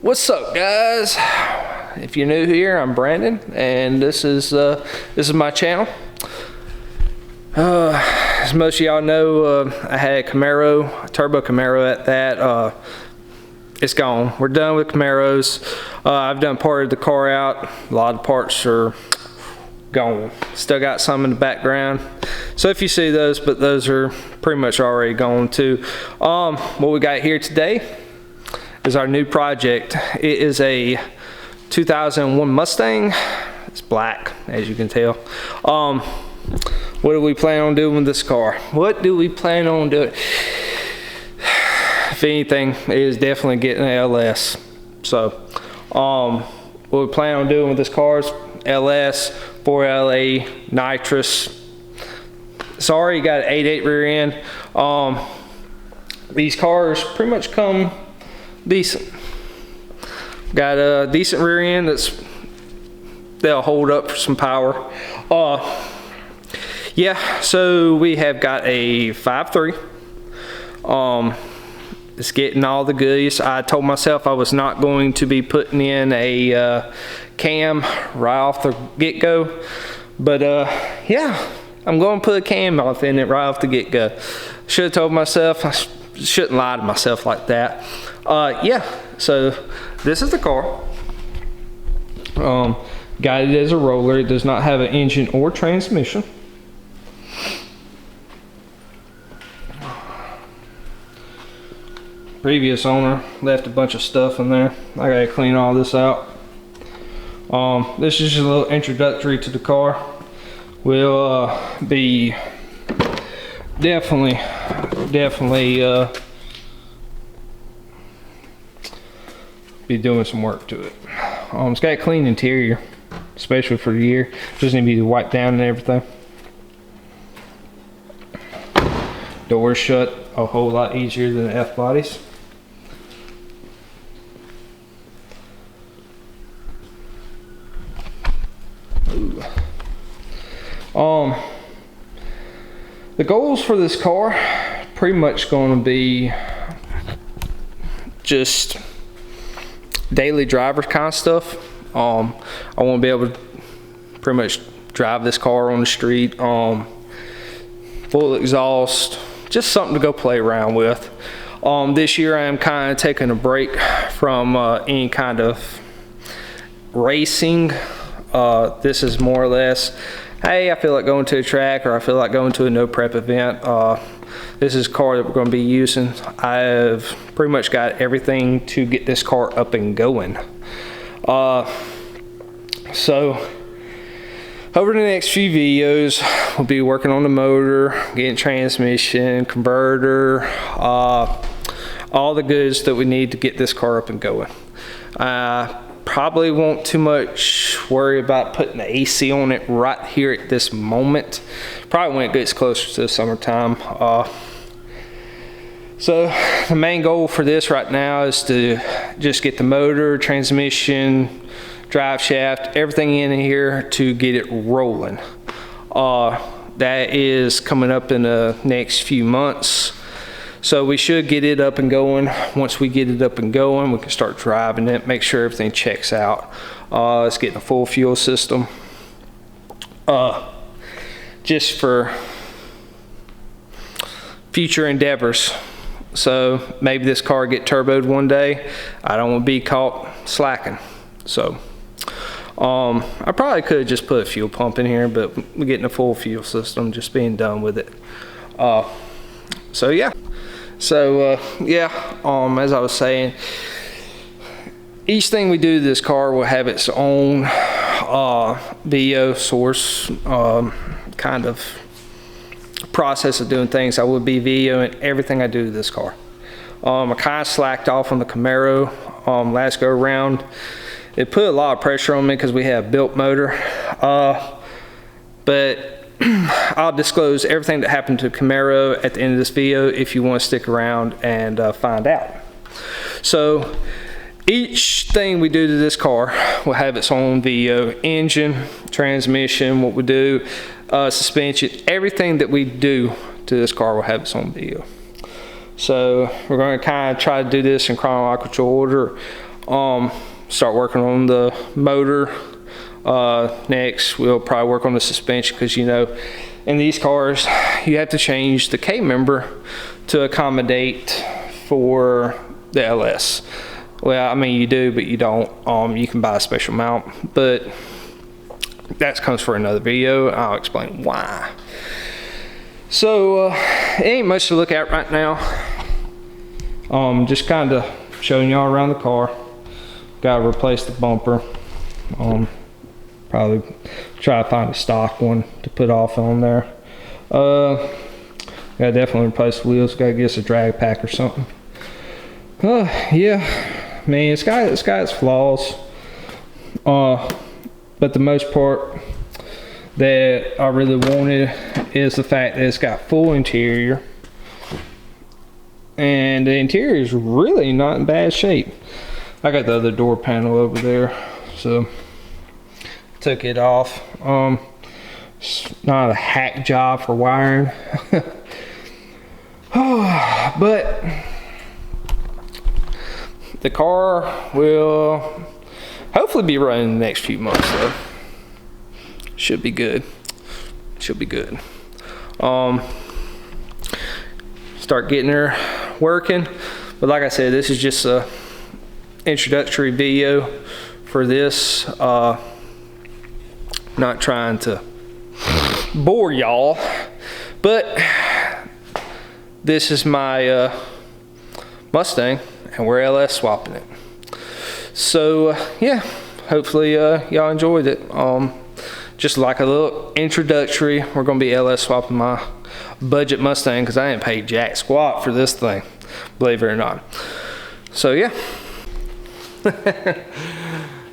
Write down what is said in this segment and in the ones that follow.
What's up, guys? If you're new here, I'm Brandon, and this is my channel. As most of y'all know, I had a Camaro, a turbo Camaro at that. It's gone. We're done with Camaros. I've done part of the car out. A lot of parts are gone. Still got some in the background. So if you see those, but those are pretty much already gone too. What we got here today is our new project. It is a 2001 Mustang. It's black, as you can tell. What do we plan on doing with this car? What do we plan on doing? If anything, it is definitely getting an LS. So, what we plan on doing with this car is LS, 4LA, Nitrous. It's already got an 8.8 rear end. These cars pretty much come decent. Got a decent rear end they'll hold up for some power. Yeah, so we have got a 5.3. It's getting all the goodies. I told myself I was not going to be putting in a cam right off the get-go, but yeah, I'm going to put a cam off in it right off the get-go. Should have told myself. I shouldn't lie to myself like that. Yeah, so this is the car. Got it as a roller. It does not have an engine or transmission. Previous owner left a bunch of stuff in there. I gotta clean all this out. This is just a little introductory to the car. We'll be definitely be doing some work to it. It's got a clean interior, especially for the year. Just need to be wiped down and everything. Doors shut a whole lot easier than the F-bodies. The goals for this car pretty much going to be just daily driver kind of stuff. I want to be able to pretty much drive this car on the street, full exhaust, just something to go play around with. This year I am kind of taking a break from any kind of racing. This is more or less, hey, I feel like going to a track, or I feel like going to a no prep event. This is a car that we're going to be using. I've pretty much got everything to get this car up and going. So over the next few videos, we'll be working on the motor, getting transmission, converter, all the goods that we need to get this car up and going. Probably won't too much worry about putting the AC on it right here at this moment. Probably when it gets closer to the summertime. So the main goal for this right now is to just get the motor, transmission, drive shaft, everything in here to get it rolling. That is coming up in the next few months. So we should get it up and going. Once we get it up and going, we can start driving it, make sure everything checks out. It's getting a full fuel system. Just for future endeavors. So maybe this car get turboed one day. I don't want to be caught slacking. So I probably could have just put a fuel pump in here, but we're getting a full fuel system, just being done with it. So yeah. So yeah, as I was saying, each thing we do to this car will have its own video source, kind of process of doing things. I will be videoing everything I do to this car. I kind of slacked off on the Camaro last go around. It put a lot of pressure on me because we have built motor, but I'll disclose everything that happened to Camaro at the end of this video if you want to stick around and find out. So each thing we do to this car will have its own video. Engine, transmission, what we do, suspension, everything that we do to this car will have its own video. So we're going to kind of try to do this in chronological order. Start working on the motor. Next, we'll probably work on the suspension, because, you know, in these cars, you have to change the K-member to accommodate for the LS. Well, I mean, you do, but you don't. You can buy a special mount, but that comes for another video. I'll explain why. So, it ain't much to look at right now. Just kind of showing y'all around the car. Gotta replace the bumper. Probably try to find a stock one to put off on there. Gotta definitely replace the wheels. Gotta get us a drag pack or something. Yeah, man, it's got its flaws. But the most part that I really wanted is the fact that it's got full interior. And the interior is really not in bad shape. I got the other door panel over there, so took it off. It's not a hack job for wiring. But the car will hopefully be running in the next few months, though. Should be good. Should be good. Start getting her working. But like I said, this is just a introductory video for this. Not trying to bore y'all, but this is my Mustang, and we're LS swapping it. So yeah, hopefully y'all enjoyed it. Just like a little introductory, we're gonna be LS swapping my budget Mustang, because I ain't paid jack squat for this thing, believe it or not. So yeah.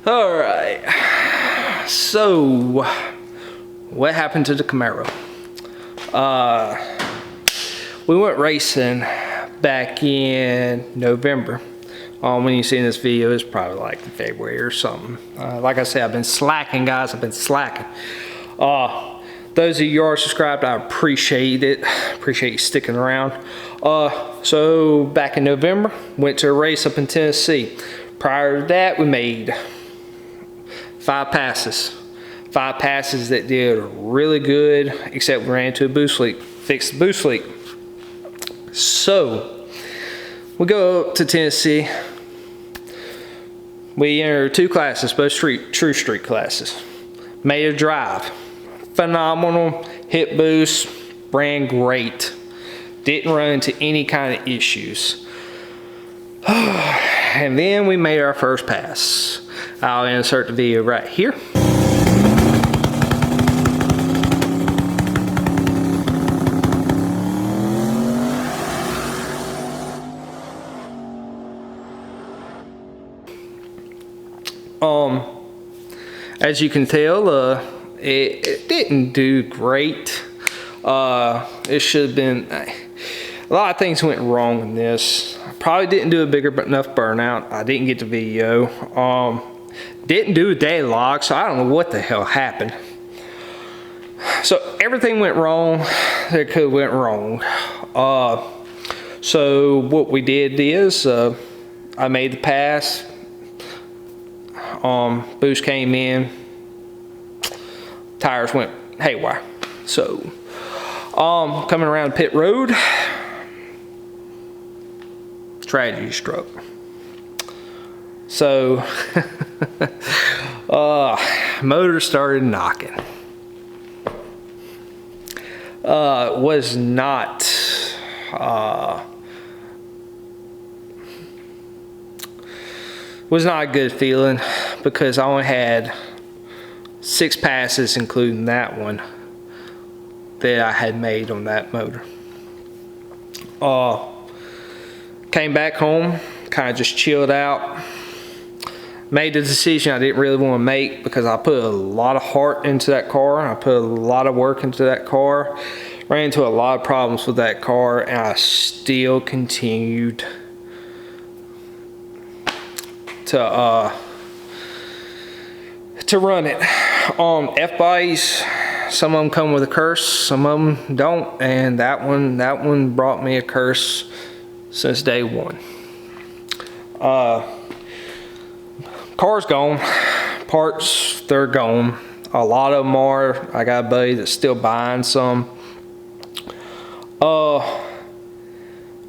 All right, so what happened to the Camaro? We went racing back in November. When you see this video, it's probably like in February or something. Like I said, I've been slacking, guys. I've been slacking. Those of you who are subscribed, I appreciate it. Appreciate you sticking around. So back in November, went to a race up in Tennessee. Prior to that, we made 5 passes. 5 passes that did really good, except we ran into a boost leak. Fixed the boost leak. So we go up to Tennessee. We entered 2 classes, both true street classes. Made a drive. Phenomenal. Hit boost. Ran great. Didn't run into any kind of issues. And then we made our first pass. I'll insert the video right here. As you can tell, it didn't do great. It should have been, a lot of things went wrong in this. I probably didn't do a big enough burnout. I didn't get the video. Didn't do a day log, so I don't know what the hell happened. So everything went wrong that could have went wrong. So what we did is, I made the pass. Boost came in, tires went haywire. So, coming around pit road, tragedy struck. So, motor started knocking. Was not a good feeling, because I only had 6 passes, including that one, that I had made on that motor. Came back home, kind of just chilled out. Made the decision I didn't really want to make, because I put a lot of heart into that car. I put a lot of work into that car. Ran into a lot of problems with that car, and I still continued to run it. F-bodies, some of them come with a curse, some of them don't, and that one brought me a curse since day one. car's gone. Parts, they're gone. A lot of them are. I got a buddy that's still buying some.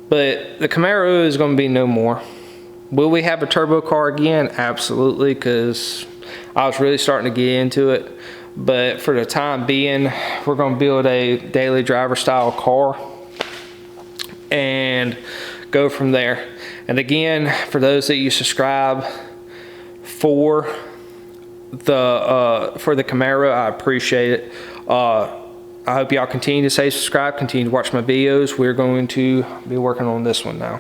But the Camaro is going to be no more. Will we have a turbo car again? Absolutely, because I was really starting to get into it. But for the time being, we're going to build a daily driver style car and go from there. And again, for those that you subscribe for the Camaro, I appreciate it. I hope y'all continue to stay subscribed, continue to watch my videos. We're going to be working on this one now.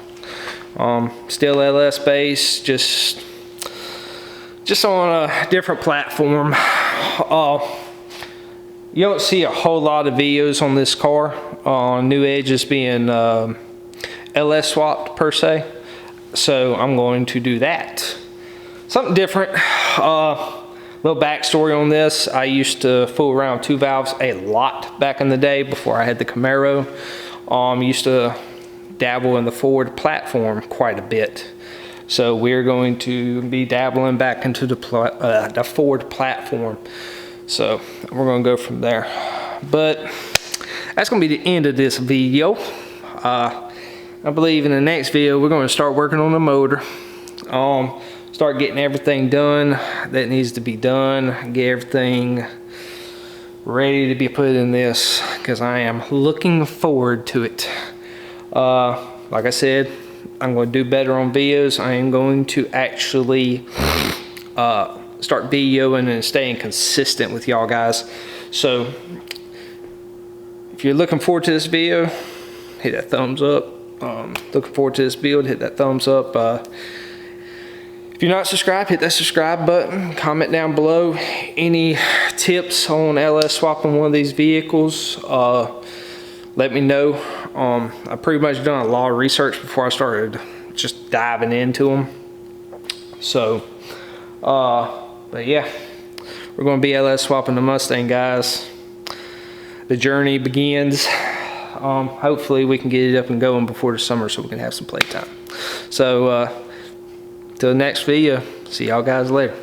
Still LS based, just on a different platform. You don't see a whole lot of videos on this car on new edges being LS swapped per se, so I'm going to do that. Something different. Little backstory on this: I used to fool around with 2 valves a lot back in the day before I had the Camaro. Used to dabble in the Ford platform quite a bit, so we're going to be dabbling back into the Ford platform. So we're going to go from there. But that's going to be the end of this video. I believe in the next video we're going to start working on the motor. Start getting everything done that needs to be done. Get everything ready to be put in this, because I am looking forward to it. Like I said, I'm going to do better on videos. I am going to actually start videoing and staying consistent with y'all guys. So if you're looking forward to this video, hit that thumbs up. Looking forward to this build, hit that thumbs up. If you're not subscribed, hit that subscribe button. Comment down below any tips on LS swapping one of these vehicles. Let me know. I pretty much done a lot of research before I started just diving into them. So but yeah, we're going to be LS swapping the Mustang, guys. The journey begins. Hopefully we can get it up and going before the summer so we can have some playtime. So till the next video, see y'all guys later.